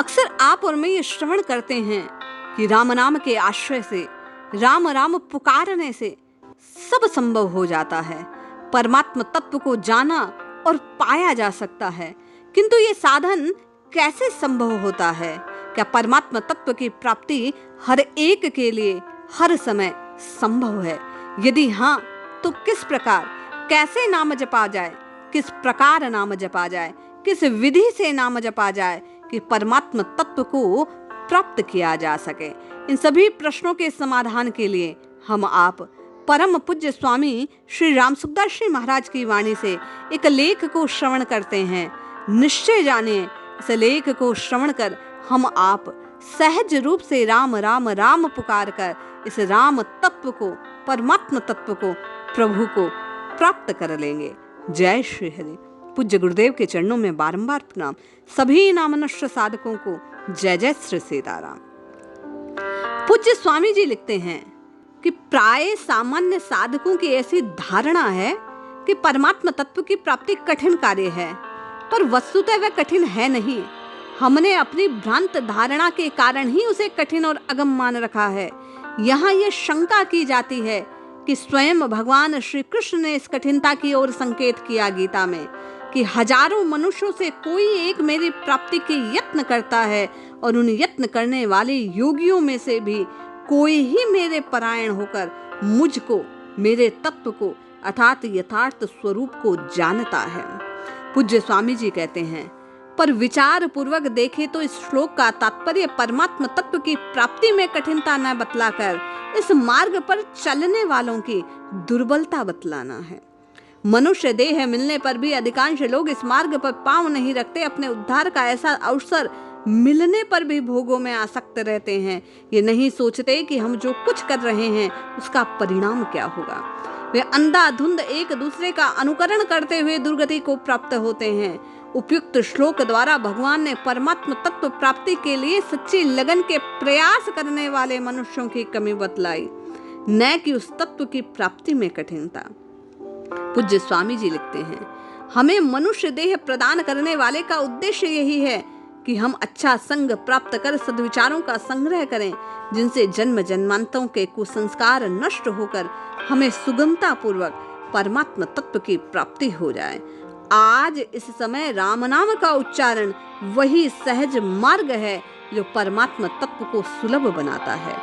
अक्सर आप और मैं ये श्रवण करते हैं कि राम नाम के आश्रय से, राम राम पुकारने से सब संभव हो जाता है, परमात्म तत्व को जाना और पाया जा सकता है। किंतु ये साधन कैसे संभव होता है? क्या परमात्म तत्व की प्राप्ति हर एक के लिए हर समय संभव है? यदि हाँ, तो किस प्रकार, कैसे नाम जपा जाए, किस प्रकार नाम जपा जाए, किस विधि से नाम जपा जाए कि परमात्म तत्व को प्राप्त किया जा सके? इन सभी प्रश्नों के समाधान के लिए हम आप परम पूज्य स्वामी श्री राम सुखदास जी महाराज की वाणी से एक लेख को श्रवण करते हैं। निश्चय जानिए, इस लेख को श्रवण कर हम आप सहज रूप से राम राम राम पुकार कर इस राम तत्व को, परमात्म तत्व को, प्रभु को प्राप्त कर लेंगे। जय श्री हरि। पूज्य गुरुदेव के चरणों में बारंबार प्रणाम। सभी नामनश्ट साधकों को जय जय श्री सीताराम। पूज्य स्वामी जी लिखते हैं कि प्राय सामान्य साधकों की ऐसी धारणा है कि परमात्म तत्व की प्राप्ति कठिन कार्य है, पर वस्तुतः वह कठिन है नहीं। हमने अपनी भ्रांत धारणा के कारण ही उसे कठिन और अगम मान रखा है। यहाँ यह शंका की जाती है कि स्वयं भगवान श्री कृष्ण ने इस कठिनता की ओर संकेत किया गीता में कि हजारों मनुष्यों से कोई एक मेरी प्राप्ति के यत्न करता है और उन यत्न करने वाले योगियों में से भी कोई ही मेरे परायण होकर मुझको, मेरे तत्व को अर्थात यथार्थ स्वरूप को जानता है। पूज्य स्वामी जी कहते हैं, पर विचार पूर्वक देखे तो इस श्लोक का तात्पर्य परमात्म तत्व की प्राप्ति में कठिनता न बतलाकर इस मार्ग पर चलने वालों की दुर्बलता बतलाना है। मनुष्य देह मिलने पर भी अधिकांश लोग इस मार्ग पर पांव नहीं रखते। अपने उद्धार का ऐसा अवसर मिलने पर भी भोगों में आसक्त रहते हैं। ये नहीं सोचते कि हम जो कुछ कर रहे हैं उसका परिणाम क्या होगा। वे अंधाधुंध एक दूसरे का अनुकरण करते हुए दुर्गति को प्राप्त होते हैं। उपयुक्त श्लोक द्वारा भगवान ने परमात्म तत्व प्राप्ति के लिए सच्ची लगन के प्रयास करने वाले मनुष्यों की कमी बतलाई, न कि उस तत्व की प्राप्ति में कठिनता। पूज्य स्वामी जी लिखते हैं, हमें मनुष्य देह प्रदान करने वाले का उद्देश्य यही है कि हम अच्छा संग प्राप्त कर सद्विचारों का संग्रह करें, जिनसे जन्म जन्मांतरों के कुसंस्कार नष्ट होकर हमें सुगमता पूर्वक परमात्म तत्व की प्राप्ति हो जाए। आज इस समय राम नाम का उच्चारण वही सहज मार्ग है जो परमात्म तत्व को सुलभ बनाता है।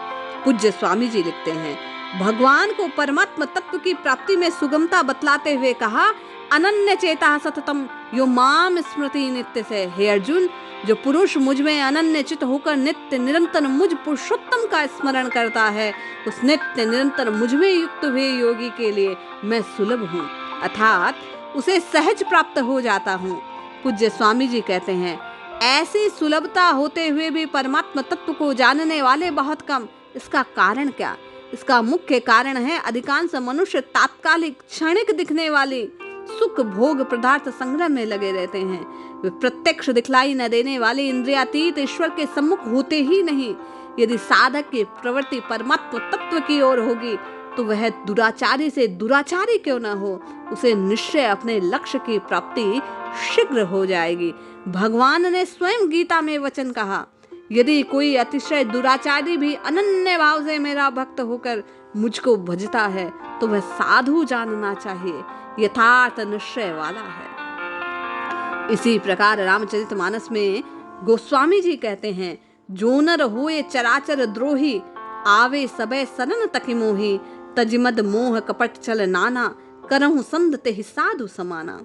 पूज्य स्वामी जी लिखते हैं, भगवान को परमात्म तत्व की प्राप्ति में सुगमता बतलाते हुए कहा, अनन्य चेता सततम यो माम स्मृति नित्य से। हे अर्जुन, जो पुरुष मुझ में अनन्य चित होकर नित्य निरंतर मुझ पुरुषोत्तम का स्मरण करता है, उस नित्य निरंतर मुझ में युक्त हुए योगी के लिए मैं सुलभ हूँ, अर्थात उसे सहज प्राप्त हो जाता हूँ। पूज्य स्वामी जी कहते हैं, ऐसी सुलभता होते हुए भी परमात्म तत्व को जानने वाले बहुत कम। इसका कारण क्या? इसका मुख्य कारण है अधिकांश मनुष्य तात्कालिक क्षणिक दिखने वाली सुख भोग पदार्थ संग्रह में लगे रहते हैं। वे प्रत्यक्ष दिखलाई न देने वाले इंद्रियातीत ईश्वर के सम्मुख होते ही नहीं। यदि साधक की प्रवृत्ति परमात्म तत्व की ओर होगी तो वह दुराचारी से दुराचारी क्यों न हो, उसे निश्चय अपने लक्ष्य की प्राप्ति शीघ्र हो जाएगी। भगवान ने स्वयं गीता में वचन कहा, यदि कोई अतिशय दुराचारी भी अनन्य भाव से मेरा भक्त होकर मुझको भजता है तो वह साधु जानना चाहिए, यथार्थ निश्चय वाला है। इसी प्रकार रामचरितमानस में गोस्वामी जी कहते हैं, जो नर होए चराचर द्रोही, आवे सबे सरन तकि मोही, तजिमद मोह कपट चल नाना, करहु संध तेहि साधु समाना।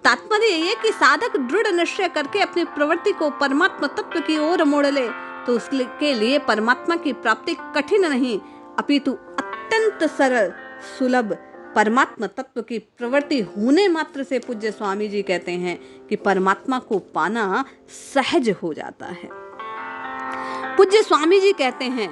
तात्पर्य ये कि साधक दृढ़ निश्चय करके अपनी प्रवृत्ति को परमात्मा तत्व की ओर मोड़ ले तो उसके लिए परमात्मा की प्राप्ति कठिन नहीं अपितु अत्यंत सरल सुलभ परमात्मा तत्व की प्रवृत्ति होने मात्र से पूज्य स्वामी जी कहते हैं कि परमात्मा को पाना सहज हो जाता है। पूज्य स्वामी जी कहते हैं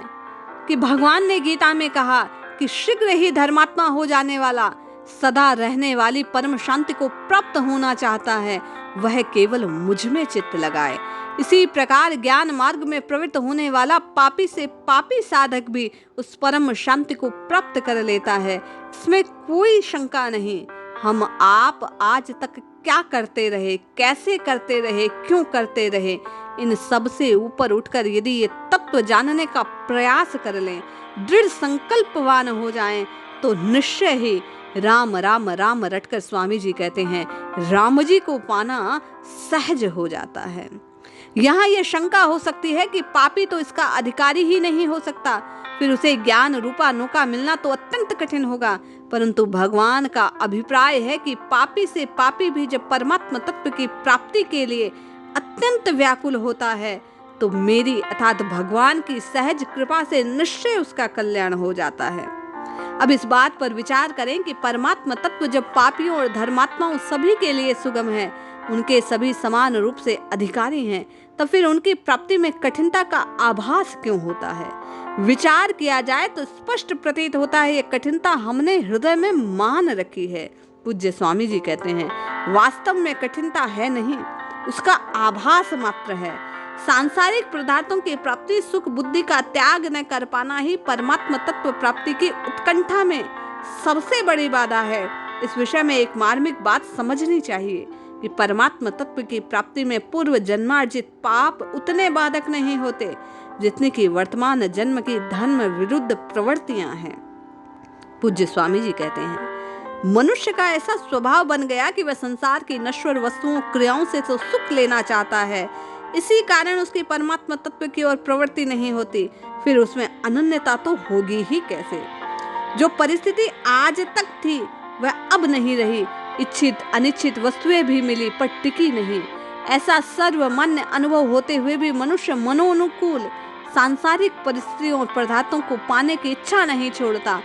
कि भगवान ने गीता में कहा कि शीघ्र ही धर्मात्मा हो जाने वाला, सदा रहने वाली परम शांति को प्राप्त होना चाहता है, वह केवल मुझ में चित्त लगाए। इसी प्रकार ज्ञान मार्ग में प्रवृत्त होने वाला पापी से पापी साधक भी उस परम शांति को प्राप्त कर लेता है। इसमें कोई शंका नहीं। हम आप आज तक क्या करते रहे, कैसे करते रहे, क्यों करते रहे, इन सब से ऊपर उठकर यदि ये तत्व जानने का प्रयास कर लें, दृढ़ संकल्पवान हो जाएं, तो निश्चय ही राम राम राम रटकर स्वामी जी कहते हैं राम जी को पाना सहज हो जाता है। यहाँ यह शंका हो सकती है कि पापी तो इसका अधिकारी ही नहीं हो सकता, फिर उसे ज्ञान रूपा नौका मिलना तो अत्यंत कठिन होगा। परंतु भगवान का अभिप्राय है कि पापी से पापी भी जब परमात्मा तत्व की प्राप्ति के लिए अत्यंत व्याकुल होता है, तो मेरी अर्थात भगवान की सहज कृपा से निश्चय उसका कल्याण हो जाता है। अब इस बात पर विचार करें कि परमात्मा तत्व जब पापियों और धर्मात्माओं सभी के लिए सुगम है, उनके सभी समान रूप से अधिकारी हैं, तो फिर उनकी प्राप्ति में कठिनता का आभास क्यों होता है? विचार किया जाए तो स्पष्ट प्रतीत होता है ये कठिनता हमने हृदय में मान रखी है। पूज्य स्वामी जी कहते हैं वास्तव में कठिनता है नहीं, उसका आभास मात्र है। सांसारिक पदार्थों की प्राप्ति, सुख बुद्धि का त्याग न कर पाना ही परमात्मा तत्व प्राप्ति की उत्कंठा में सबसे बड़ी बाधा है। इस विषय में एक मार्मिक बात समझनी चाहिए कि परमात्मा तत्व की प्राप्ति में पूर्व जन्मार्जित पाप उतने बाधक नहीं होते जितने कि वर्तमान जन्म की धर्म विरुद्ध प्रवृत्तियां हैं। पूज्य स्वामी जी कहते हैं मनुष्य का ऐसा स्वभाव बन गया कि वह संसार की नश्वर वस्तुओं क्रियाओं से तो सुख लेना चाहता है, इसी कारण उसकी परमात्मा तत्व की ओर प्रवृत्ति नहीं होती। फिर उसमें अनन्यता तो होगी ही कैसे? जो परिस्थिति आज तक थी वह अब नहीं रही। इच्छित अनिच्छित वस्तुएं भी मिली पर टिकी नहीं। ऐसा सर्वमान्य अनुभव होते हुए भी मनुष्य मनोनुकूल सांसारिक परिस्थितियों और पदार्थों को पाने की इच्छा नहीं छोड़ता।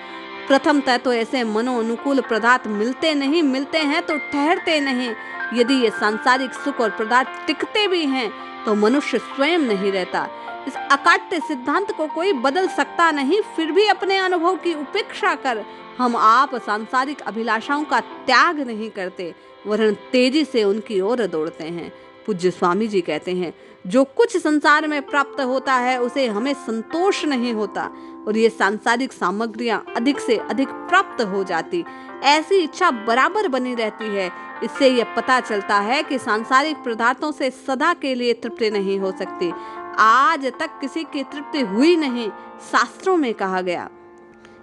प्रथमतः तो ऐसे मनोनुकूल पदार्थ मिलते हैं तो ठहरते नहीं। यदि ये सांसारिक सुख और पदार्थ टिकते भी हैं तो मनुष्य स्वयं नहीं रहता। इस अकाट्य सिद्धांत को कोई बदल सकता नहीं। फिर भी अपने अनुभव की उपेक्षा कर हम आप सांसारिक अभिलाषाओं का त्याग नहीं करते, वरन तेजी से उनकी ओर दौड़ते हैं। पूज्य स्वामी जी कहते हैं जो कुछ संसार में प्राप्त होता है उसे हमें संतोष नहीं होता, और ये सांसारिक सामग्रियां अधिक से अधिक प्राप्त हो जाती, ऐसी इच्छा बराबर बनी रहती है। इससे यह पता चलता है कि सांसारिक पदार्थों से सदा के लिए तृप्ति नहीं हो सकती। आज तक किसी की तृप्ति हुई नहीं। शास्त्रों में कहा गया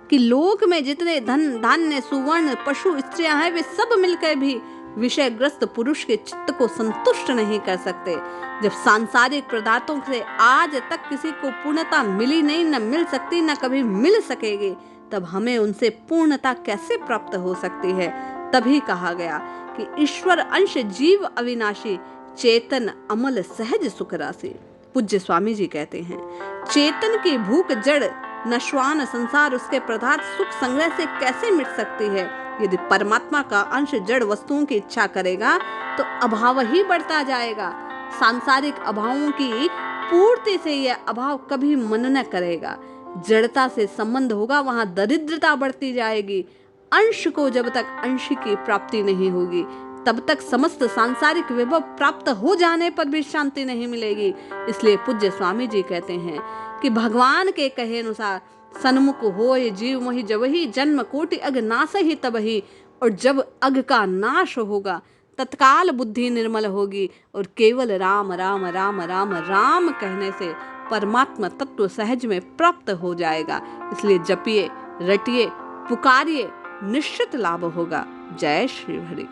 कि लोक में जितने धन धान्य सुवर्ण पशु स्त्रियां हैं वे सब मिलकर भी विषयग्रस्त पुरुष के चित्त को संतुष्ट नहीं कर सकते। जब सांसारिक पदार्थों से आज तक किसी को पूर्णता मिली नहीं, न मिल सकती, न कभी मिल सकेगी, तब हमें उनसे पूर्णता कैसे प्राप्त हो सकती है? तभी कहा गया कि ईश्वर अंश जीव अविनाशी, चेतन अमल सहज सुख राशि। पूज्य स्वामी जी कहते हैं चेतन की भूख जड़ नश्वान संसार उसके पदार्थ सुख संग्रह से कैसे मिट सकती है? यदि परमात्मा का अंश जड़ वस्तुओं की इच्छा करेगा तो अभाव ही बढ़ता जाएगा। सांसारिक अभावों की पूर्ति से यह अभाव कभी मन न करेगा। जड़ता से संबंध होगा वहां दरिद्रता बढ़ती जाएगी। अंश को जब तक अंश की प्राप्ति नहीं होगी तब तक समस्त सांसारिक विभव प्राप्त हो जाने पर भी शांति नहीं मिलेगी। इसलिए पूज्य स्वामी जी कहते हैं कि भगवान के कहे अनुसार सन्मुख होय जीव मोहि जबहि, जन्म कोटि अग नाश ही तबहि। और जब अग का नाश होगा तत्काल बुद्धि निर्मल होगी और केवल राम राम राम राम राम कहने से परमात्मा तत्व सहज में प्राप्त हो जाएगा। इसलिए जपिए, रटिए, पुकारिए, निश्चित लाभ होगा। जय श्री हरि।